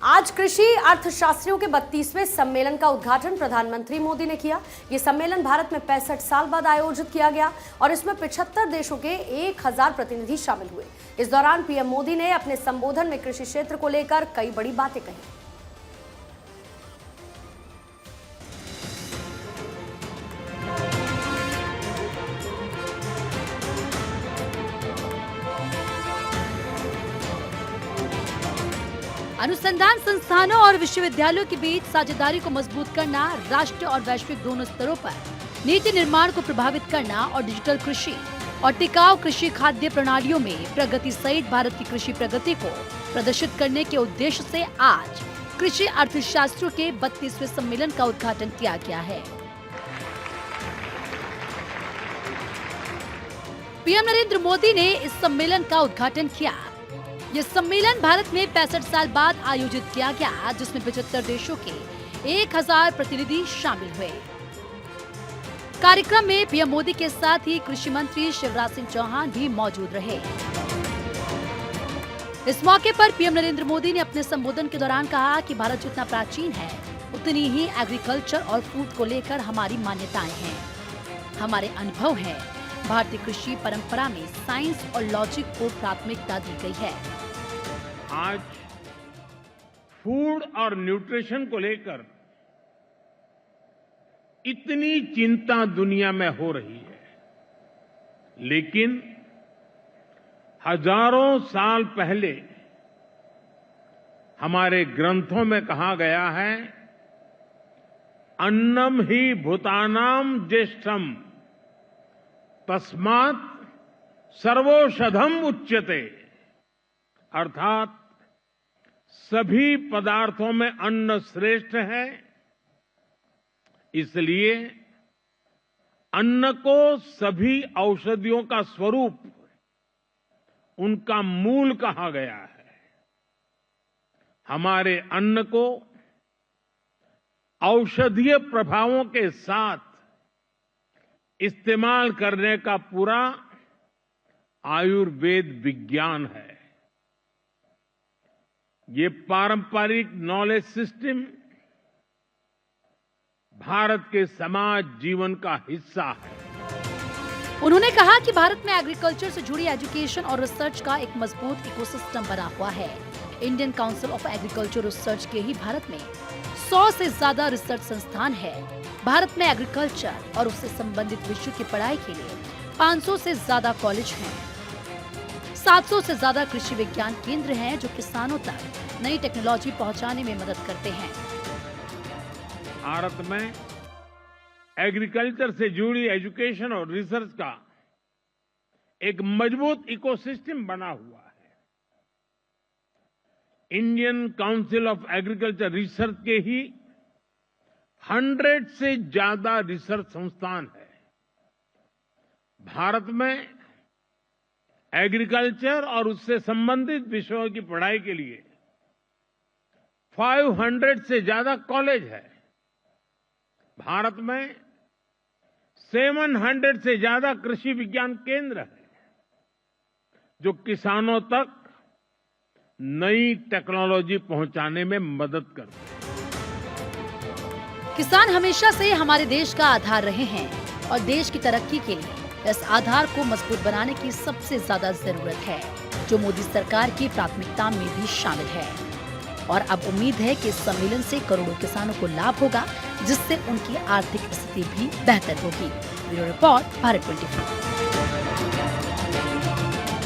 आज कृषि अर्थशास्त्रियों के 32वें सम्मेलन का उद्घाटन प्रधानमंत्री मोदी ने किया। ये सम्मेलन भारत में 65 साल बाद आयोजित किया गया और इसमें 75 देशों के 1000 प्रतिनिधि शामिल हुए। इस दौरान पीएम मोदी ने अपने संबोधन में कृषि क्षेत्र को लेकर कई बड़ी बातें कही। अनुसंधान संस्थानों और विश्वविद्यालयों के बीच साझेदारी को मजबूत करना, राष्ट्रीय और वैश्विक दोनों स्तरों पर नीति निर्माण को प्रभावित करना और डिजिटल कृषि और टिकाऊ कृषि खाद्य प्रणालियों में प्रगति सहित भारत की कृषि प्रगति को प्रदर्शित करने के उद्देश्य से आज कृषि अर्थशास्त्रियों के 32वें सम्मेलन का उद्घाटन किया गया है। पीएम नरेंद्र मोदी ने इस सम्मेलन का उद्घाटन किया। यह सम्मेलन भारत में 65 साल बाद आयोजित किया गया, जिसमें 75 देशों के 1000 प्रतिनिधि शामिल हुए। कार्यक्रम में पीएम मोदी के साथ ही कृषि मंत्री शिवराज सिंह चौहान भी मौजूद रहे। इस मौके पर पीएम नरेंद्र मोदी ने अपने संबोधन के दौरान कहा कि भारत जितना प्राचीन है, उतनी ही एग्रीकल्चर और फूड को लेकर हमारी मान्यताएं हैं, हमारे अनुभव हैं। भारतीय कृषि परंपरा में साइंस और लॉजिक को प्राथमिकता दी गई है। आज फूड और न्यूट्रिशन को लेकर इतनी चिंता दुनिया में हो रही है, लेकिन हजारों साल पहले हमारे ग्रंथों में कहा गया है, अन्नम ही भूतानाम ज्येष्ठम तस्मात् सर्वौषधम उच्यते। अर्थात सभी पदार्थों में अन्न श्रेष्ठ है, इसलिए अन्न को सभी औषधियों का स्वरूप, उनका मूल कहा गया है। हमारे अन्न को औषधीय प्रभावों के साथ इस्तेमाल करने का पूरा आयुर्वेद विज्ञान है। ये पारंपरिक नॉलेज सिस्टम भारत के समाज जीवन का हिस्सा है। उन्होंने कहा कि भारत में एग्रीकल्चर से जुड़ी एजुकेशन और रिसर्च का एक मजबूत इकोसिस्टम बना हुआ है। Indian council of agriculture research के ही भारत में 100 से ज्यादा रिसर्च संस्थान है। भारत में एग्रीकल्चर और उससे संबंधित विषयों की पढ़ाई के लिए 500 से ज्यादा कॉलेज हैं। 700 से ज्यादा कृषि विज्ञान केंद्र हैं, जो किसानों तक नई टेक्नोलॉजी पहुंचाने में मदद करते हैं। भारत में एग्रीकल्चर से जुड़ी एजुकेशन और रिसर्च का एक मजबूत इकोसिस्टम बना हुआ है। Indian council of agriculture research के ही 100 से ज्यादा रिसर्च संस्थान है। भारत में एग्रीकल्चर और उससे संबंधित विषयों की पढ़ाई के लिए 500 से ज्यादा कॉलेज है। भारत में 700 से ज्यादा कृषि विज्ञान केंद्र है, जो किसानों तक नई टेक्नोलॉजी पहुंचाने में मदद करते हैं। किसान हमेशा से हमारे देश का आधार रहे हैं और देश की तरक्की के लिए इस आधार को मजबूत बनाने की सबसे ज्यादा जरूरत है, जो मोदी सरकार की प्राथमिकता में भी शामिल है। और अब उम्मीद है कि इस सम्मेलन से करोड़ों किसानों को लाभ होगा, जिससे उनकी आर्थिक स्थिति भी बेहतर होगी। Bureau report, Bharat 24।